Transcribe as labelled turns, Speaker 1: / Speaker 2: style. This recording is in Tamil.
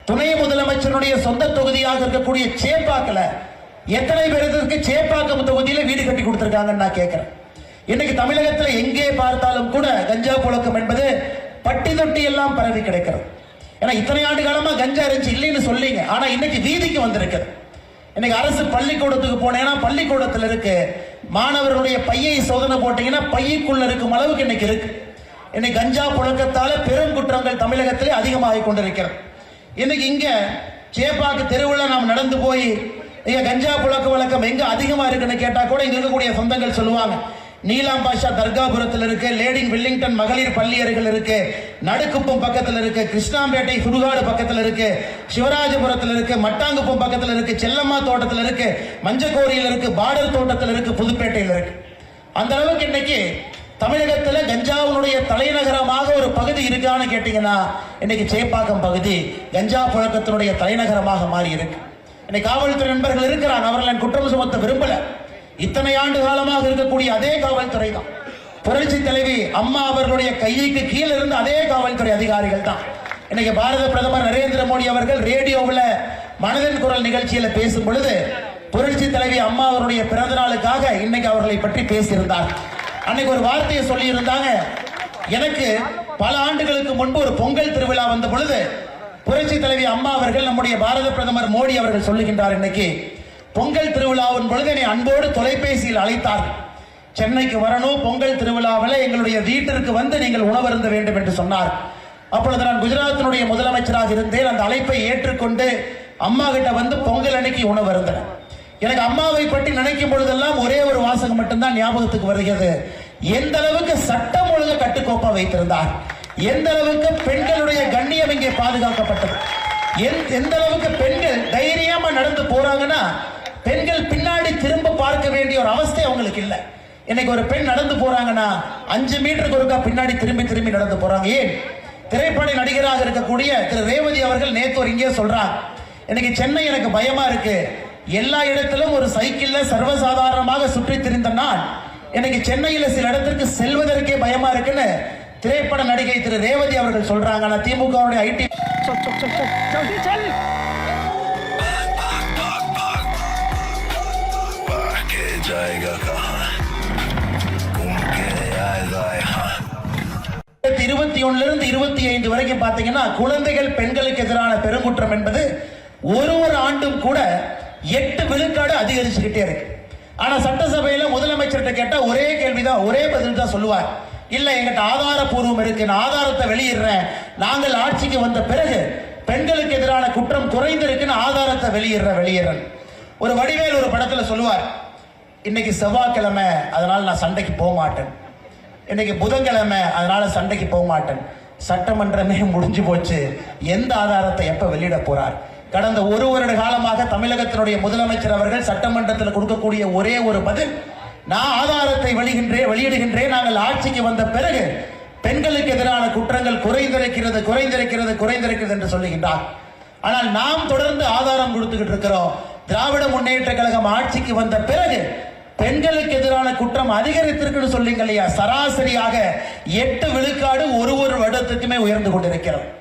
Speaker 1: துணை முதலமைச்சருடைய சொந்த தொகுதியாக இருக்கக்கூடிய சேப்பாக்கல எத்தனை பேருக்கு சேப்பாக்கம் தொகுதியில வீடு கட்டி கொடுத்திருக்காங்கன்னு நான் கேட்கிறேன். இன்னைக்கு தமிழகத்தில் எங்கே பார்த்தாலும் கூட கஞ்சா புழக்கம் என்பது பட்டி தொட்டி எல்லாம் பரவி கிடைக்கிறது. ஏன்னா இத்தனை ஆண்டு காலமா கஞ்சா இருந்துச்சு இல்லைன்னு சொல்லிங்க, ஆனா இன்னைக்கு வீதிக்கு வந்திருக்கு. இன்னைக்கு அரசு பள்ளிக்கூடத்துக்கு போனேன்னா பள்ளிக்கூடத்தில் இருக்கு, மாணவர்களுடைய பையை சோதனை போட்டீங்கன்னா பையக்குள்ள இருக்கும் அளவுக்கு இன்னைக்கு இருக்கு. இன்னைக்கு கஞ்சா புழக்கத்தால பெரும் குற்றங்கள் தமிழகத்திலே அதிகமாகிக் கொண்டிருக்கிறது. இன்னைக்கு இங்க சேப்பாக்கு தெருவுல நாம் நடந்து போய் இங்க கஞ்சா புழக்க வழக்கம் எங்க அதிகமா இருக்குன்னு கேட்டா கூட இங்க இருக்கக்கூடிய சொந்தங்கள் சொல்லுவாங்க, நீலாம் பாஷா தர்காபுரத்தில் இருக்கு, லேடிங் வில்லிங்டன் மகளிர் பள்ளி அருகில் இருக்கு, நடுக்குப்பம் பக்கத்தில் இருக்கு, கிருஷ்ணாம்பேட்டை சுடுகாடு பக்கத்தில் இருக்கு, சிவராஜபுரத்தில் இருக்கு, மட்டாங்குப்பம் பக்கத்தில் இருக்கு, செல்லம்மா தோட்டத்தில் இருக்கு, மஞ்சக்கோரியில் இருக்கு, பார்டர் தோட்டத்தில் இருக்கு, புதுப்பேட்டையில் இருக்கு. அந்த அளவுக்கு இன்னைக்கு தமிழகத்தில் கஞ்சாவுடைய தலைநகரமாக ஒரு பகுதி இருக்கான்னு கேட்டீங்கன்னா இன்னைக்கு சேப்பாக்கம் பகுதி கஞ்சா புழக்கத்தினுடைய தலைநகரமாக மாறி இருக்கு. இன்னைக்கு காவல்துறை நண்பர்கள் இருக்கிறாங்க, அவர்கள் குற்றம் சுமத்த விரும்பல. இத்தனை ஆண்டு காலமாக இருக்கக்கூடிய அதே காவல்துறை தான், புரட்சி தலைவி அம்மா அவர்களுடைய கைக்கு கீழே இருந்த அதே காவல்துறை அதிகாரிகள் தான். இன்னைக்கு பாரத பிரதமர் நரேந்திர மோடி அவர்கள் ரேடியோவில் மனதின் குரல் நிகழ்ச்சியில் பேசும் பொழுது புரட்சி தலைவி அம்மா அவருடைய பிறந்த நாளுக்காக இன்னைக்கு அவர்களை பற்றி பேசியிருந்தார். அன்னைக்கு ஒரு வார்த்தையை சொல்லி இருந்தாங்க, எனக்கு பல ஆண்டுகளுக்கு முன்பு ஒரு பொங்கல் திருவிழா வந்த பொழுது புரட்சி தலைவி அம்மா அவர்கள் நம்முடைய பாரத பிரதமர் மோடி அவர்கள் சொல்லுகின்றார், இன்னைக்கு பொங்கல் திருவிழாவின் பொழுது என்னை அன்போடு தொலைபேசியில் அழைத்தார், சென்னைக்கு வரணும், பொங்கல் திருவிழாவில் எங்களுடைய வீட்டிற்கு வந்து நீங்கள் உணவருந்த வேண்டும் என்று சொன்னார். அப்பொழுது நான் குஜராத்தினுடைய முதலமைச்சராக இருந்தேன். அந்த அழைப்பை ஏற்றுக்கொண்டு அம்மா கிட்ட வந்து பொங்கல் அன்னைக்கு உணவருந்தேன். எனக்கு அம்மாவை பற்றி நினைக்கும் பொழுதெல்லாம் ஒரே ஒரு வாசகம் மட்டும்தான் ஞாபகத்துக்கு வருகிறது, எந்த அளவுக்கு சட்டம் ஒழுங்கு கட்டுக்கோப்பா வைத்திருந்தார், எந்த அளவுக்கு பெண்களுடைய கண்ணியம் இங்கே பாதுகாக்கப்பட்டது, எந்த அளவுக்கு பெண்கள் தைரியமா நடந்து போறாங்கன்னா பெண்கள் பின்னாடி திரும்ப பார்க்க வேண்டிய ஒரு அவஸ்தை அவங்களுக்கு இல்லை. இன்னைக்கு ஒரு பெண் நடந்து போறாங்கன்னா 5 மீட்டருக்கு ஒருக்கா பின்னாடி திரும்பி திரும்பி நடந்து போறாங்க. ஏன்? திரைப்பட நடிகராக இருக்கக்கூடிய திரு ரேவதி அவர்கள் நேத்து ஒரு இங்கே சொல்றாங்க, இன்னைக்கு சென்னை எனக்கு பயமா இருக்கு, எல்லா இடத்திலும் ஒரு சைக்கிள்ல சர்வசாதாரணமாக சுற்றி திரிந்த நான் இன்னைக்கு சென்னையில சில இடத்திற்கு செல்வதற்கே பயமா இருக்குன்னு திரைப்பட நடிகை திரு ரேவதி அவர்கள் சொல்றாங்க. ஆனா திமுகவுடைய ஐடி இருந்து 25 வரைக்கும் பாத்தீங்கன்னா குழந்தைகள் பெண்களுக்கு எதிரான பெருங்குற்றம் என்பது ஒரு ஆண்டும் கூட 8 விழுக்காடு அதிகரிச்சுக்கிட்டே இருக்கு. ஆனா சட்டசபையில முதலமைச்சர்கிட்ட கேட்டா ஒரே கேள்விதான், ஒரே பதில் தான் சொல்லுவார், இல்ல எங்கிட்ட ஆதாரப்பூர்வம் இருக்கு, நான் ஆதாரத்தை வெளியிடுறேன், நாங்கள் ஆட்சிக்கு வந்த பிறகு பெண்களுக்கு எதிரான குற்றம் குறைந்திருக்குன்னு ஆதாரத்தை வெளியிடுறேன். ஒரு வடிவேல் ஒரு படத்துல சொல்லுவார், இன்னைக்கு செவ்வாய்க்கிழமை அதனால நான் சண்டைக்கு போக மாட்டேன், இன்னைக்கு புதன்கிழமை அதனால சண்டைக்கு போக மாட்டேன், சட்டமன்றமே முடிஞ்சு போச்சு, எந்த ஆதாரத்தை எப்ப வெளியிட போறார்? கடந்த ஒரு வருட காலமாக தமிழகத்தினுடைய முதலமைச்சர் அவர்கள் சட்டமன்றத்தில் கொடுக்கக்கூடிய ஒரே ஒரு பதில், நான் ஆதாரத்தை வெளியிடுகின்றேன், நாங்கள் ஆட்சிக்கு வந்த பிறகு பெண்களுக்கு எதிரான குற்றங்கள் குறைந்திருக்கிறது என்று சொல்லுகின்றார். ஆனால் நாம் தொடர்ந்து ஆதாரம் கொடுத்துக்கிட்டு இருக்கிறோம். திராவிட முன்னேற்ற கழகம் ஆட்சிக்கு வந்த பிறகு பெண்களுக்கு எதிரான குற்றம் அதிகரித்திருக்குன்னு சொல்லிங்க இல்லையா, சராசரியாக 8 விழுக்காடு ஒரு வருடத்துக்குமே உயர்ந்து கொண்டிருக்கிறோம்.